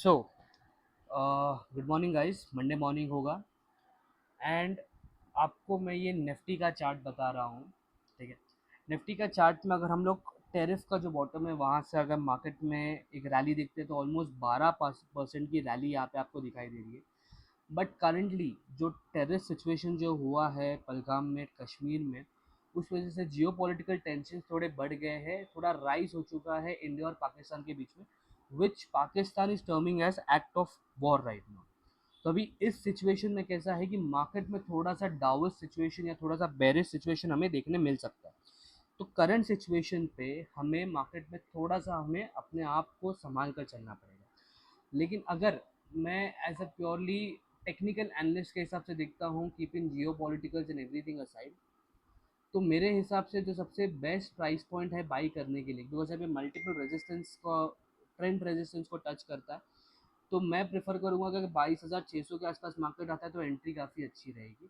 So good morning guys. Monday morning होगा and आपको मैं ये निफ्टी का चार्ट बता रहा हूँ। ठीक है, निफ्टी का चार्ट में अगर हम लोग टेरिफ का जो बॉटम है वहाँ से अगर मार्केट में एक रैली देखते हैं तो ऑलमोस्ट 12% की रैली यहाँ पे आपको दिखाई दे रही है। बट करेंटली जो टेररिस्ट सिचुएशन जो हुआ है पहलगाम में, कश्मीर में, उस वजह से जियो पॉलिटिकल टेंशन थोड़े बढ़ गए हैं, थोड़ा राइज हो चुका है इंडिया और पाकिस्तान के बीच में, which Pakistan is terming as act of war right now. तो अभी इस सिचुएशन में कैसा है कि मार्केट में थोड़ा सा डाउन सिचुएशन या थोड़ा सा बेरिश सिचुएशन हमें देखने मिल सकता है। तो करंट सिचुएशन पे हमें मार्केट में थोड़ा सा हमें अपने आप को संभाल कर चलना पड़ेगा। लेकिन अगर मैं as a purely technical analyst के हिसाब से देखता हूँ, keeping geopoliticals and everything aside, तो मेरे हिसाब से जो सबसे बेस्ट प्राइस पॉइंट है बाई करने के लिए, बिकॉज अभी मल्टीपल रेजिस्टेंस को, ट्रेंड रेजिस्टेंस को टच करता है, तो मैं प्रेफर करूँगा कि अगर 22,600 के आसपास मार्केट आता है तो एंट्री काफ़ी अच्छी रहेगी।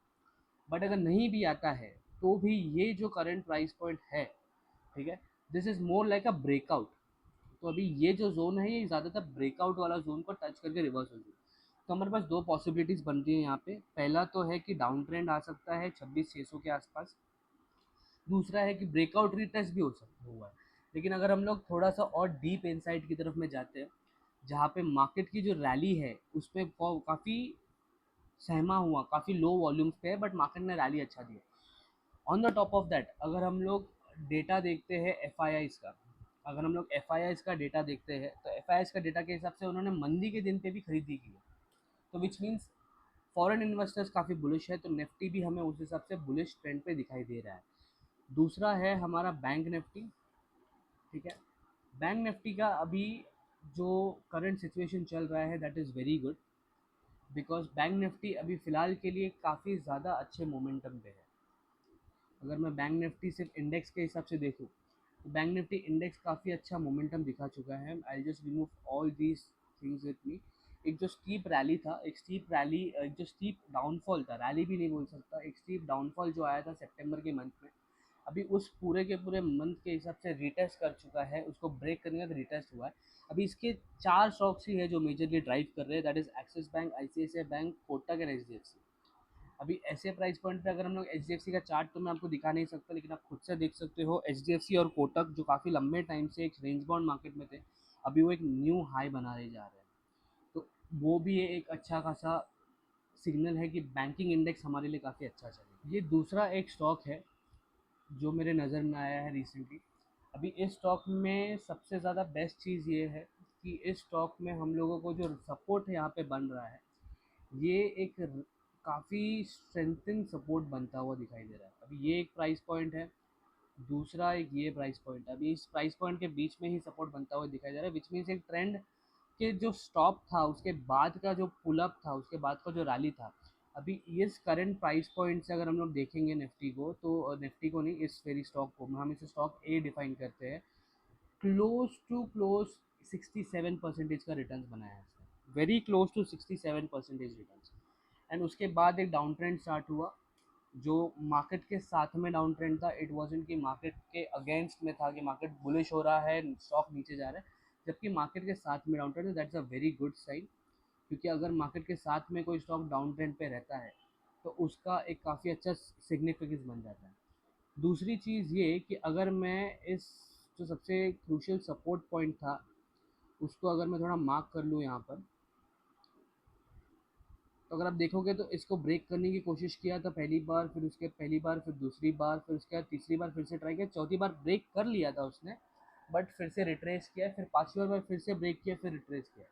बट अगर नहीं भी आता है तो भी ये जो करंट प्राइस पॉइंट है, ठीक है, this is more like a breakout. तो अभी ये जो जोन है ये ज़्यादातर ब्रेकआउट वाला जोन को टच करके रिवर्स हो जाए। तो हमारे पास दो पॉसिबिलिटीज़ बन रही है यहाँ पे। पहला तो है कि डाउन ट्रेंड आ सकता है 26,600 के आसपास। दूसरा है कि ब्रेकआउट रीटेस्ट भी हो सकता हुआ है। लेकिन अगर हम लोग थोड़ा सा और डीप इनसाइड की तरफ में जाते हैं, जहाँ पे मार्केट की जो रैली है उसमें काफ़ी सहमा हुआ, काफ़ी लो वॉल्यूम्स पे है, बट मार्केट ने रैली अच्छा दिया। On the top of that अगर हम लोग डेटा देखते हैं एफ आई आईज़ का, अगर हम लोग एफ आई आईज़ का डेटा देखते हैं तो एफ आई आईज़ का डेटा के हिसाब से उन्होंने मंदी के दिन पे भी खरीदी की है। तो विच मीन्स फॉरेन इन्वेस्टर्स काफ़ी बुलिश है, तो निफ्टी भी हमें उस हिसाब से बुलिश ट्रेंड पे दिखाई दे रहा है। दूसरा है हमारा बैंक निफ्टी। ठीक है, बैंक निफ्टी का अभी जो करंट सिचुएशन चल रहा है that is very good, because bank Nifty अभी फ़िलहाल के लिए काफ़ी ज़्यादा अच्छे मोमेंटम पे है। अगर मैं बैंक निफ्टी सिर्फ इंडेक्स के हिसाब से देखूँ तो बैंक निफ्टी इंडेक्स काफ़ी अच्छा मोमेंटम दिखा चुका है। I just remove all these things with me. एक जो स्टीप रैली था, एक स्टीप रैली, एक जो स्टीप डाउनफॉल था, रैली भी नहीं बोल सकता, एक स्टीप डाउनफॉल जो आया था सितंबर के मंथ में, अभी उस पूरे के पूरे मंथ के हिसाब से रिटेस्ट कर चुका है, उसको ब्रेक करने का रिटेस्ट हुआ है। अभी इसके चार स्टॉक्स ही है जो मेजरली ड्राइव कर रहे हैं, that is axis bank, ICICI bank, Kotak and HDFC. अभी ऐसे प्राइस पॉइंट पे अगर हम लोग एचडीएफसी का चार्ट तो मैं आपको दिखा नहीं सकता, लेकिन आप खुद से देख सकते हो एचडीएफसी और कोटक जो काफ़ी लंबे टाइम से एक रेंज बाउंड मार्केट में थे, अभी वो एक न्यू हाई बनाने जा रहे हैं। तो वो भी एक अच्छा खासा सिग्नल है कि बैंकिंग इंडेक्स हमारे लिए काफ़ी अच्छा चलेगा। ये दूसरा एक स्टॉक है जो मेरे नज़र में आया है रिसेंटली। अभी इस स्टॉक में सबसे ज़्यादा बेस्ट चीज़ ये है कि इस स्टॉक में हम लोगों को जो सपोर्ट यहाँ पे बन रहा है, ये एक काफ़ी स्ट्रेंथिंग सपोर्ट बनता हुआ दिखाई दे रहा है। अभी ये एक प्राइस पॉइंट है, दूसरा एक ये प्राइस पॉइंट है। अभी इस प्राइस पॉइंट के बीच में ही सपोर्ट बनता हुआ दिखाई दे रहा है, विच मीन्स एक ट्रेंड के जो स्टॉप था उसके बाद का जो पुल अप था, उसके बाद का जो रैली था, अभी इस करंट प्राइस पॉइंट से अगर हम लोग देखेंगे निफ्टी को, तो निफ्टी को नहीं, इस वेरी स्टॉक को हम इसे स्टॉक ए डिफाइन करते हैं, क्लोज टू क्लोज 67% का रिटर्न बनाया है इसने, very close to 67% return. And उसके बाद एक डाउन ट्रेंड स्टार्ट हुआ जो मार्केट के साथ में डाउन ट्रेंड था। इट वॉजेंट कि मार्केट के अगेंस्ट में था कि मार्केट बुलिश हो रहा है, स्टॉक नीचे जा रहा है, जबकि मार्केट के साथ में डाउन ट्रेंड है। That's a very good sign, क्योंकि अगर मार्केट के साथ में कोई स्टॉक डाउन ट्रेंड पे रहता है तो उसका एक काफ़ी अच्छा सिग्निफिकेंस बन जाता है। दूसरी चीज़ ये कि अगर मैं इस जो सबसे क्रूशियल सपोर्ट पॉइंट था उसको अगर मैं थोड़ा मार्क कर लूँ यहाँ पर, तो अगर आप देखोगे तो इसको ब्रेक करने की कोशिश किया था पहली बार, फिर उसके पहली बार, फिर दूसरी बार, फिर उसके बाद तीसरी बार फिर से ट्राई किया, चौथी बार ब्रेक कर लिया था उसने, बट फिर से रिट्रेस किया, फिर पांचवी बार फिर से ब्रेक किया, फिर रिट्रेस किया।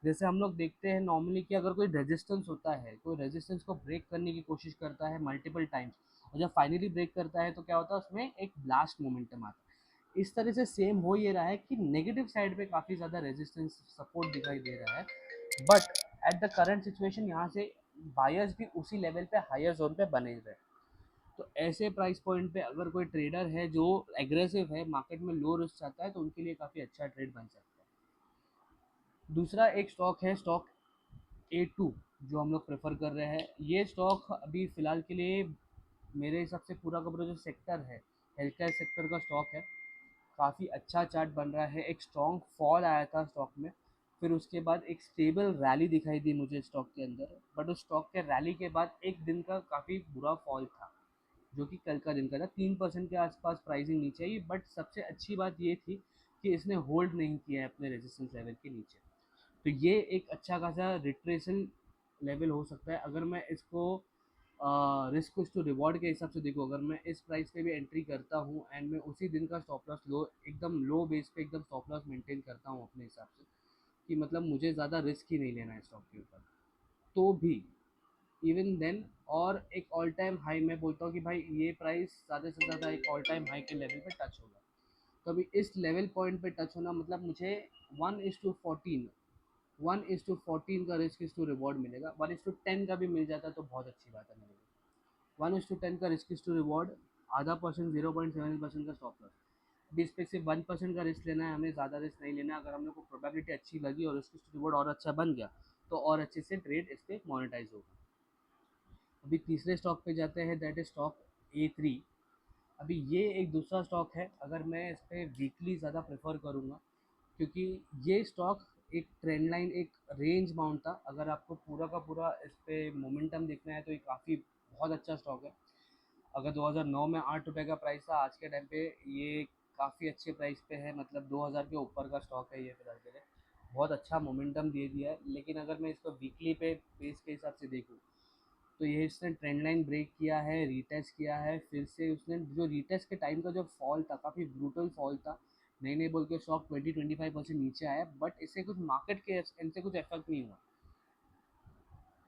जैसे हम लोग देखते हैं नॉर्मली कि अगर कोई रेजिस्टेंस होता है, कोई रेजिस्टेंस को ब्रेक करने की कोशिश करता है मल्टीपल टाइम्स, और जब फाइनली ब्रेक करता है तो क्या होता है, उसमें एक ब्लास्ट मोमेंटम आता है। इस तरह से सेम हो ये रहा है कि नेगेटिव साइड पे काफ़ी ज़्यादा रेजिस्टेंस सपोर्ट दिखाई दे रहा है, but at the current situation यहाँ से बायर्स भी उसी लेवल पे हायर जोन पे बने हुए हैं। तो ऐसे प्राइस पॉइंट पे अगर कोई ट्रेडर है जो एग्रेसिव है, मार्केट में लो रिस्क चाहता है, तो उनके लिए काफ़ी अच्छा ट्रेड बन सकता है। दूसरा एक स्टॉक है, स्टॉक A2, जो हम लोग प्रेफर कर रहे हैं। ये स्टॉक अभी फ़िलहाल के लिए मेरे हिसाब से पूरा का पूरा जो सेक्टर है, हेल्थ केयर सेक्टर का स्टॉक है, काफ़ी अच्छा चार्ट बन रहा है। एक स्ट्रॉन्ग फॉल आया था स्टॉक में, फिर उसके बाद एक स्टेबल रैली दिखाई दी मुझे स्टॉक के अंदर, बट उस स्टॉक के रैली के बाद एक दिन का काफ़ी बुरा फॉल था, जो कि कल का दिन का था। 3% के आसपास प्राइसिंग नीचे आई, बट सबसे अच्छी बात ये थी कि इसने होल्ड नहीं किया है अपने रेजिस्टेंस लेवल के नीचे। तो ये एक अच्छा खासा रिट्रेसल लेवल हो सकता है अगर मैं इसको रिस्क टू रिवॉर्ड के हिसाब से देखूँ। अगर मैं इस प्राइस पे भी एंट्री करता हूँ एंड मैं उसी दिन का स्टॉप लॉस लो, एकदम लो बेस पे एकदम स्टॉप लॉस मेंटेन करता हूँ अपने हिसाब से, कि मतलब मुझे ज़्यादा रिस्क ही नहीं लेना है स्टॉक के ऊपर, तो भी इवन देन, और एक ऑल टाइम हाई मैं बोलता हूँ कि भाई ये प्राइस ज़्यादा से ज़्यादा एक ऑल टाइम हाई के लेवल पे टच होगा। तो अभी इस लेवल पॉइंट पे टच होना मतलब मुझे 1:14, 1:14 का रिस्क इस टू रिवॉर्ड मिलेगा। 1:10 का भी मिल जाता तो बहुत अच्छी बात है मेरे लिए। 1:10 का रिस्क इस टू रिवॉर्ड, आधा परसेंट, 0.7% का स्टॉप लॉस। अभी इस पे सिर्फ 1% का रिस्क लेना है, हमें ज़्यादा रिस्क नहीं लेना है। अगर हम लोग को प्रोबेबिलिटी अच्छी लगी और रिस्क टू रिवॉर्ड और अच्छा बन गया तो और अच्छे से ट्रेड इस पर मोनेटाइज होगा। अभी तीसरे स्टॉक पे जाते हैं, दैट इज स्टॉक A3। अभी ये एक दूसरा स्टॉक है, अगर मैं इस पर वीकली ज़्यादा प्रेफर करूँगा, क्योंकि ये स्टॉक एक ट्रेंड लाइन, एक रेंज बाउंड था। अगर आपको पूरा का पूरा इस पे मोमेंटम देखना है तो ये काफ़ी बहुत अच्छा स्टॉक है। अगर 2009 में ₹8 का प्राइस था, आज के टाइम पे ये काफ़ी अच्छे प्राइस पे है, मतलब 2000 के ऊपर का स्टॉक है ये फिलहाल के लिए। बहुत अच्छा मोमेंटम दे दिया है। लेकिन अगर मैं इसको वीकली पे बेस के हिसाब से देखूँ तो ये इसने ट्रेंड लाइन ब्रेक किया है, रीटेस्ट किया है, फिर से उसने जो रीटेस्ट के टाइम का जो फॉल था, काफ़ी ब्रूटल फॉल था। नहीं नहीं बोल के स्टॉक 20-25% नीचे आया, बट इससे कुछ मार्केट के इनसे कुछ इफेक्ट नहीं हुआ।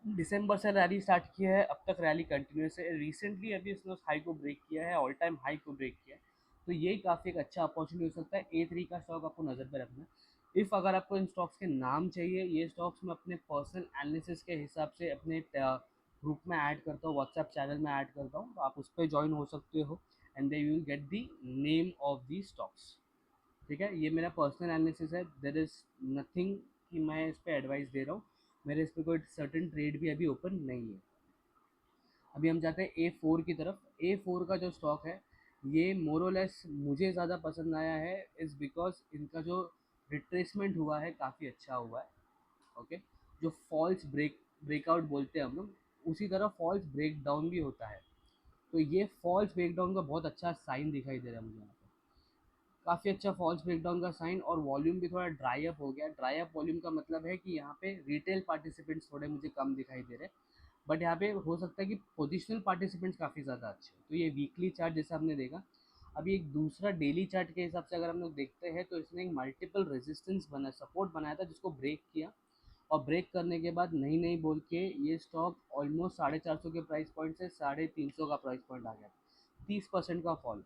दिसंबर से रैली स्टार्ट किया है, अब तक रैली कंटिन्यूस है। रिसेंटली अभी इसने उस हाई को ब्रेक किया है, ऑल टाइम हाई को ब्रेक किया है। तो ये काफ़ी एक अच्छा अपॉर्चुनिटी हो सकता है। A3 का स्टॉक आपको नज़र पे रखना है। इफ़ अगर आपको इन स्टॉक्स के नाम चाहिए, ये स्टॉक्स मैं अपने पर्सनल एनालिसिस के हिसाब से अपने ग्रुप में ऐड करता हूँ, व्हाट्सएप चैनल में ऐड करता हूँ, तो आप उस पर ज्वाइन हो सकते हो and they will get the name of the stocks. ठीक है, ये मेरा पर्सनल एनालिसिस है, देर इज़ नथिंग कि मैं इस पर एडवाइस दे रहा हूँ। मेरे इस पर कोई सर्टेन ट्रेड भी अभी ओपन नहीं है। अभी हम जाते हैं A4 की तरफ। A4 का जो स्टॉक है, ये मोरोलेस मुझे ज़्यादा पसंद आया है, इज़ बिकॉज इनका जो रिट्रेसमेंट हुआ है काफ़ी अच्छा हुआ है। ओके, जो फॉल्स ब्रेकआउट बोलते हैं हम लोग, उसी तरह फॉल्स ब्रेकडाउन भी होता है। तो ये फॉल्स ब्रेकडाउन का बहुत अच्छा साइन दिखाई दे रहा है मुझे यहाँ पे। काफ़ी अच्छा फॉल्स ब्रेकडाउन का साइन, और वॉल्यूम भी थोड़ा ड्राई अप हो गया। ड्राई अप वॉल्यूम का मतलब है कि यहाँ पे रिटेल पार्टिसिपेंट्स थोड़े मुझे कम दिखाई दे रहे हैं, बट यहाँ पे हो सकता है कि पोजिशनल पार्टिसिपेंट्स काफ़ी ज़्यादा अच्छे हैं। तो ये वीकली चार्ट जैसा हमने देखा। अभी एक दूसरा डेली चार्ट के हिसाब से अगर हम लोग देखते हैं तो इसने एक मल्टीपल रेजिस्टेंस बना, सपोर्ट बनाया था, जिसको ब्रेक किया, और ब्रेक करने के बाद नहीं नहीं बोल के ये स्टॉक ऑलमोस्ट 450 के प्राइस पॉइंट से 350 का प्राइस पॉइंट आ गया। 30% का फॉल।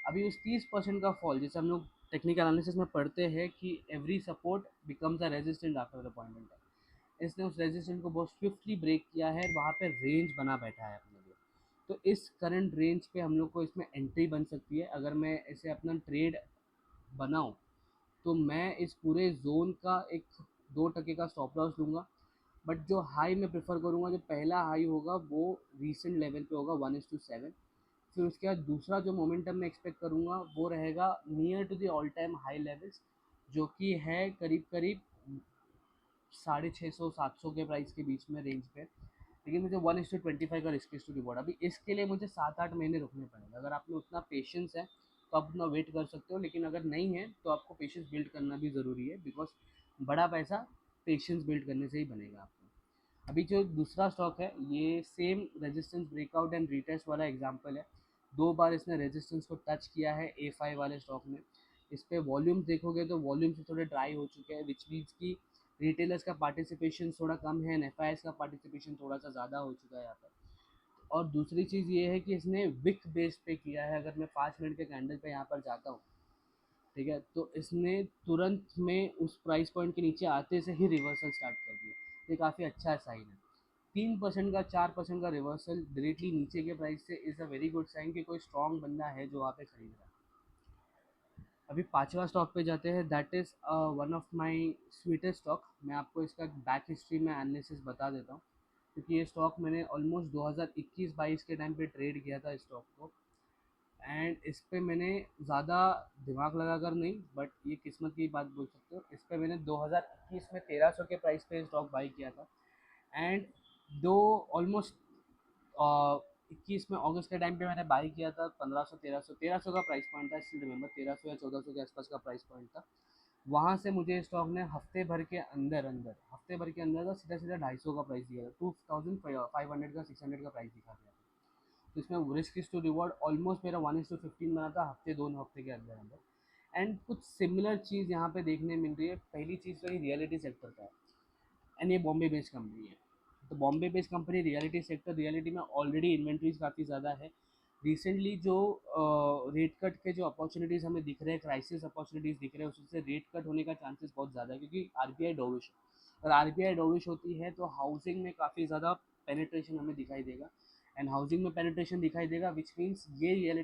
अभी उस 30% का फॉल, जैसे हम लोग टेक्निकल एनालिसिस में पढ़ते हैं कि every support becomes a resistant after the point in time, इसने उस रेजिस्टेंट को बहुत स्विफ्टली ब्रेक किया है, वहाँ पे रेंज बना बैठा है अपने लिए। तो इस करंट रेंज पे हम लोग को इसमें एंट्री बन सकती है। अगर मैं इसे अपना ट्रेड बनाऊँ तो मैं इस पूरे जोन का एक 2% का स्टॉप लॉस लूँगा। बट जो हाई मैं प्रेफर करूँगा, जो पहला हाई होगा वो रीसेंट लेवल पे होगा 1:7। फिर उसके बाद दूसरा जो मोमेंटम मैं एक्सपेक्ट करूँगा वो रहेगा near to the all time high levels, जो कि है करीब करीब 650-700 के प्राइस के बीच में रेंज पे। लेकिन मुझे 1:25 का रिस्क टू रिवॉर्ड, अभी इसके लिए मुझे 7-8 महीने रुकने पड़ेंगे। अगर आप में उतना पेशेंस है तो आप उतना वेट कर सकते हो, लेकिन अगर नहीं है तो आपको पेशेंस बिल्ड करना भी ज़रूरी है, बिकॉज बड़ा पैसा पेशेंस बिल्ड करने से ही बनेगा आपको। अभी जो दूसरा स्टॉक है, ये same resistance breakout and retest वाला एग्जांपल है। 2 बार इसने रेजिस्टेंस को टच किया है A5 वाले स्टॉक में। इस पे वॉल्यूम्स देखोगे तो वॉल्यूम्स थोड़े ड्राई हो चुके हैं, विच मीन्स कि रिटेलर्स का पार्टिसिपेशन थोड़ा कम है, एफ का पार्टिसिपेशन थोड़ा सा ज़्यादा हो चुका है यहाँ पर। और दूसरी चीज़ ये है कि इसने विक बेस पे किया है। अगर मैं 5 मिनट के कैंडल पे यहाँ पर जाता हूँ, ठीक है, तो इसने तुरंत में उस प्राइस पॉइंट के नीचे आते से ही रिवर्सल स्टार्ट कर दिया। ये काफ़ी अच्छा साइन है। 3% का 4% का रिवर्सल डायरेक्टली नीचे के प्राइस से is a very good sign कि कोई स्ट्रॉन्ग बंदा है जो वहाँ पे खरीद रहा है। अभी पांचवा स्टॉक पे जाते हैं, that is one of my sweetest stock. मैं आपको इसका बैक हिस्ट्री में एनालिसिस बता देता हूँ, क्योंकि ये स्टॉक मैंने ऑलमोस्ट 2021-22 के टाइम पे ट्रेड किया था इस स्टॉक को। एंड इस पे मैंने ज़्यादा दिमाग लगा कर नहीं, बट ये किस्मत की बात बोल सकते हो, इस पे मैंने 2021 में 1300 के प्राइस पे स्टॉक बाई किया था। एंड दो ऑलमोस्ट 21 में अगस्त के टाइम पे मैंने बाई किया था, 1500 1300 का प्राइस पॉइंट था, स्टिल रिमेंबर 1300 या 1400 के आसपास का प्राइस पॉइंट था। वहाँ से मुझे स्टॉक ने हफ्ते भर के अंदर का सीधा सीधा 250 का प्राइस दिया था, 2500 का 600 का प्राइस दिखा दिया था। तो इसमें risk is to reward almost मेरा 1:15 बना था हफ्ते, 2 हफ्ते के अंदर अंदर। एंड कुछ सिमिलर चीज़ यहाँ पे देखने मिल रही है। पहली चीज़ तो ये रियलिटी सेक्टर का है, एंड ये बॉम्बे बेस्ड कंपनी है। तो Bombay based company, reality sector, reality में ऑलरेडी इन्वेंट्रीज काफ़ी ज़्यादा है। रिसेंटली जो रेट कट के जो अपॉर्चुनिटीज़ हमें दिख रहे हैं, क्राइसिस अपॉर्चुनिटीज़ दिख रहे हैं, उससे रेट कट होने का चांसेस बहुत ज़्यादा है, क्योंकि आरबीआई डोविश है। और आरबीआई डोविश होती है तो हाउसिंग में काफ़ी ज़्यादा पेनिट्रेशन हमें दिखाई देगा। एंड हाउसिंग में पेनिट्रेशन दिखाई देगा, विच मीन्स ये रियल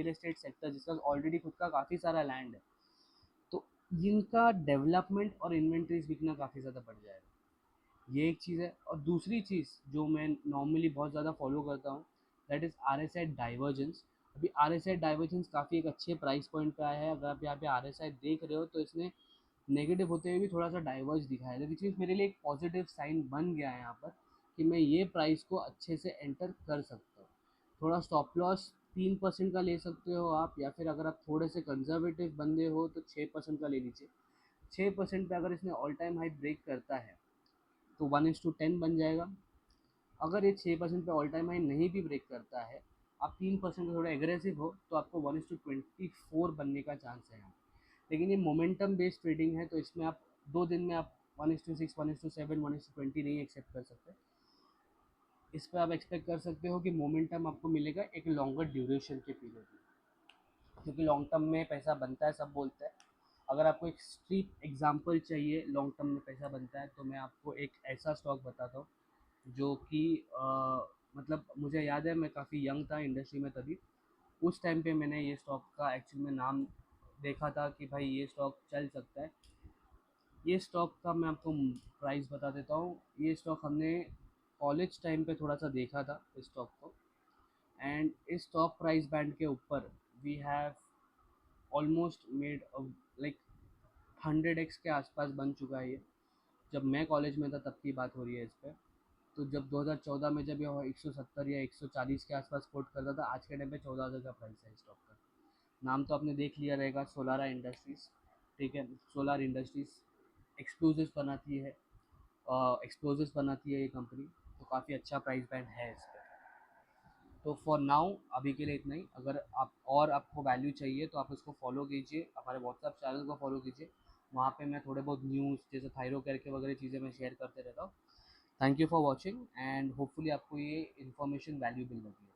एस्टेट सेक्टर जिसका ऑलरेडी खुद का काफ़ी सारा लैंड है, तो इनका डेवलपमेंट और इन्वेंट्रीज बिकना काफ़ी ज़्यादा बढ़ जाएगा। ये एक चीज़ है। और दूसरी चीज़ जो मैं नॉर्मली बहुत ज़्यादा फॉलो करता हूँ, that is R S I divergence. अभी आर एस आई डाइवर्जेंस काफ़ी एक अच्छे प्राइस पॉइंट पे आया है। अगर आप यहाँ पे आर एस आई देख रहे हो तो इसने नेगेटिव होते हुए भी थोड़ा सा डाइवर्ज दिखाया है, विच मीन्स मेरे लिए एक पॉजिटिव साइन बन गया है यहाँ पर कि मैं ये प्राइस को अच्छे से एंटर कर सकता हूँ। थोड़ा स्टॉप लॉस 3% का ले सकते हो आप, या फिर अगर आप थोड़े से कंजर्वेटिव बंदे हो तो 6% का ले लीजिए। 6% पे अगर इसने ऑल टाइम हाई ब्रेक करता है तो 1:10 बन जाएगा। अगर ये 6% पे ऑल टाइम हाई नहीं भी ब्रेक करता है, आप 3% का थोड़ा एग्रेसिव हो तो आपको 1:24 बनने का चांस है यहाँ। लेकिन ये मोमेंटम बेस्ड ट्रेडिंग है, तो इसमें आप 2 दिन में आप 1:6, 1:7, 1:20 नहीं एक्सेप्ट कर सकते। इस पर आप एक्सपेक्ट कर सकते हो कि मोमेंटम आपको मिलेगा एक लॉन्गर ड्यूरेशन के पीरियड में, क्योंकि लॉन्ग टर्म में पैसा बनता है, सब बोलते हैं। अगर आपको एक स्ट्रीट एग्जांपल चाहिए लॉन्ग टर्म में पैसा बनता है, तो मैं आपको एक ऐसा स्टॉक बताता हूँ जो कि मतलब मुझे याद है मैं काफ़ी यंग था इंडस्ट्री में तभी। उस टाइम पे मैंने ये स्टॉक का एक्चुअल में नाम देखा था कि भाई ये स्टॉक चल सकता है। ये स्टॉक का मैं आपको प्राइस बता देता हूँ। ये स्टॉक हमने कॉलेज टाइम पे थोड़ा सा देखा था इस स्टॉक को, एंड इस स्टॉक प्राइस बैंड के ऊपर we have almost made like 100x के आसपास बन चुका है ये। जब मैं कॉलेज में था तब की बात हो रही है इस पर। तो जब 2014 में जब ये 170 या 140 के आसपास कोट करता था, आज के टाइम पे 14,000 का प्राइस है स्टॉक का। नाम तो आपने देख लिया रहेगा, सोलारा इंडस्ट्रीज़। ठीक है, सोलार इंडस्ट्रीज़ एक्सप्लोजिव्स बनाती है, एक्सप्लोजिव्स बनाती है ये कंपनी। तो काफ़ी अच्छा प्राइस बैंड है इस पर। तो फॉर नाउ अभी के लिए इतना ही। अगर आप और आपको वैल्यू चाहिए तो आप इसको फॉलो कीजिए, हमारे व्हाट्सअप चैनल को फॉलो कीजिए। वहाँ पे मैं थोड़े बहुत न्यूज़ जैसे थायरो करके वगैरह चीज़ें मैं शेयर करते रहता हूँ। Thank you for watching, and hopefully आपको ये इन्फॉर्मेशन वैल्यूबल लगी।